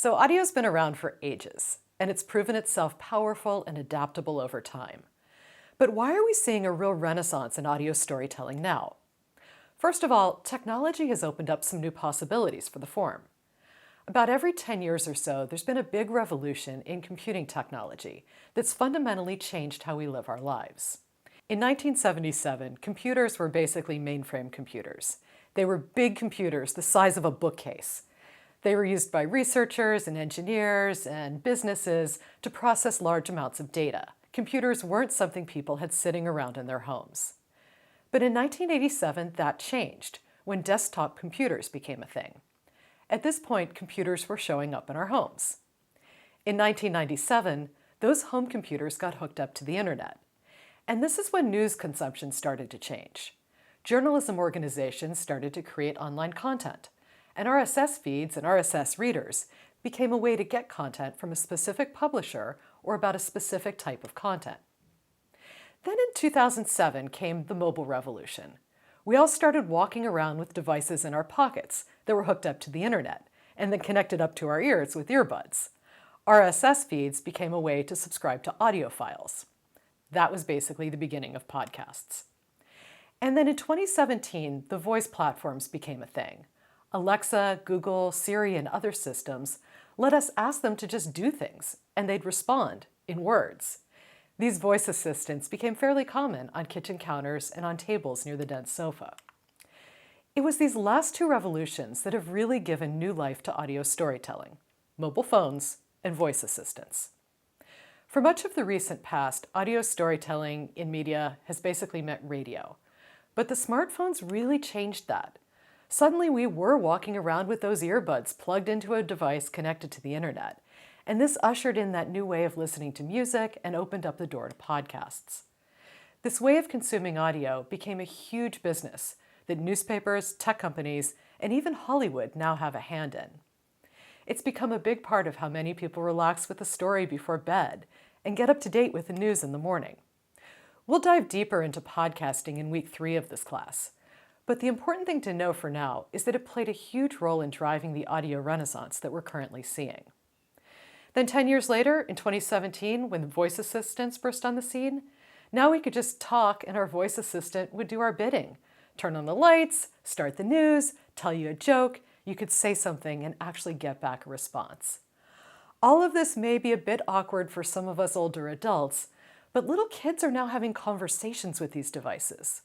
So audio's been around for ages, and it's proven itself powerful and adaptable over time. But why are we seeing a real renaissance in audio storytelling now? First of all, technology has opened up some new possibilities for the form. About every 10 years or so, there's been a big revolution in computing technology that's fundamentally changed how we live our lives. In 1977, computers were basically mainframe computers. They were big computers the size of a bookcase. They were used by researchers and engineers and businesses to process large amounts of data. Computers weren't something people had sitting around in their homes. But in 1987, that changed when desktop computers became a thing. At this point, computers were showing up in our homes. In 1997, those home computers got hooked up to the internet. And this is when news consumption started to change. Journalism organizations started to create online content, and RSS feeds and RSS readers became a way to get content from a specific publisher or about a specific type of content. Then in 2007 came the mobile revolution. We all started walking around with devices in our pockets that were hooked up to the internet and then connected up to our ears with earbuds. RSS feeds became a way to subscribe to audio files. That was basically the beginning of podcasts. And then in 2017, the voice platforms became a thing. Alexa, Google, Siri, and other systems let us ask them to just do things, and they'd respond in words. These voice assistants became fairly common on kitchen counters and on tables near the dense sofa. It was these last two revolutions that have really given new life to audio storytelling: mobile phones and voice assistants. For much of the recent past, audio storytelling in media has basically meant radio. But the smartphones really changed that. Suddenly, we were walking around with those earbuds plugged into a device connected to the internet. And this ushered in that new way of listening to music and opened up the door to podcasts. This way of consuming audio became a huge business that newspapers, tech companies, and even Hollywood now have a hand in. It's become a big part of how many people relax with a story before bed and get up to date with the news in the morning. We'll dive deeper into podcasting in week 3 of this class. But the important thing to know for now is that it played a huge role in driving the audio renaissance that we're currently seeing. Then 10 years later, in 2017, when the voice assistants burst on the scene, now we could just talk and our voice assistant would do our bidding. Turn on the lights, start the news, tell you a joke, you could say something and actually get back a response. All of this may be a bit awkward for some of us older adults, but little kids are now having conversations with these devices.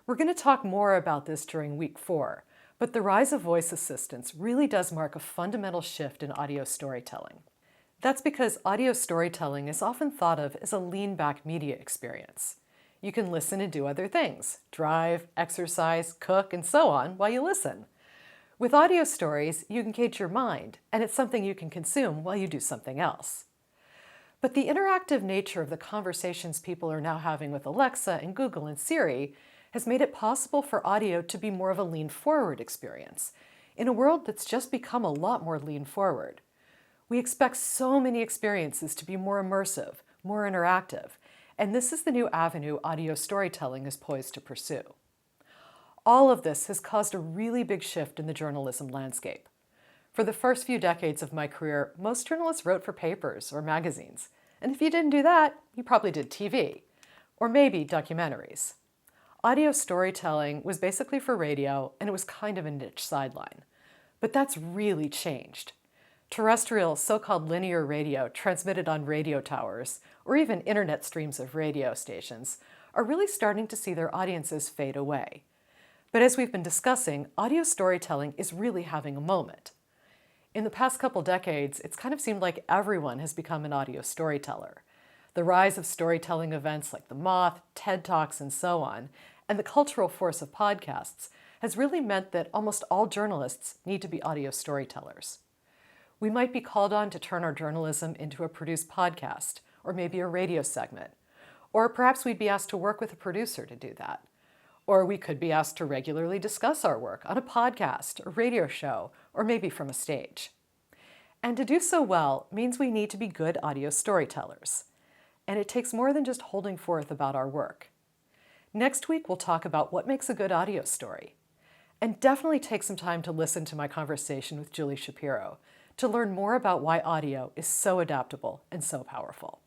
We're going to talk more about this during week 4, but the rise of voice assistants really does mark a fundamental shift in audio storytelling. That's because audio storytelling is often thought of as a lean-back media experience. You can listen and do other things: drive, exercise, cook, and so on while you listen. With audio stories, you engage your mind, and it's something you can consume while you do something else. But the interactive nature of the conversations people are now having with Alexa and Google and Siri has made it possible for audio to be more of a lean-forward experience in a world that's just become a lot more lean-forward. We expect so many experiences to be more immersive, more interactive, and this is the new avenue audio storytelling is poised to pursue. All of this has caused a really big shift in the journalism landscape. For the first few decades of my career, most journalists wrote for papers or magazines, and if you didn't do that, you probably did TV, or maybe documentaries. Audio storytelling was basically for radio, and it was kind of a niche sideline. But that's really changed. Terrestrial, so-called linear radio transmitted on radio towers, or even internet streams of radio stations, are really starting to see their audiences fade away. But as we've been discussing, audio storytelling is really having a moment. In the past couple decades, it's kind of seemed like everyone has become an audio storyteller. The rise of storytelling events like The Moth, TED Talks, and so on, and the cultural force of podcasts has really meant that almost all journalists need to be audio storytellers. We might be called on to turn our journalism into a produced podcast, or maybe a radio segment. Or perhaps we'd be asked to work with a producer to do that. Or we could be asked to regularly discuss our work on a podcast, a radio show, or maybe from a stage. And to do so well means we need to be good audio storytellers. And it takes more than just holding forth about our work. Next week, we'll talk about what makes a good audio story. And definitely take some time to listen to my conversation with Julie Shapiro to learn more about why audio is so adaptable and so powerful.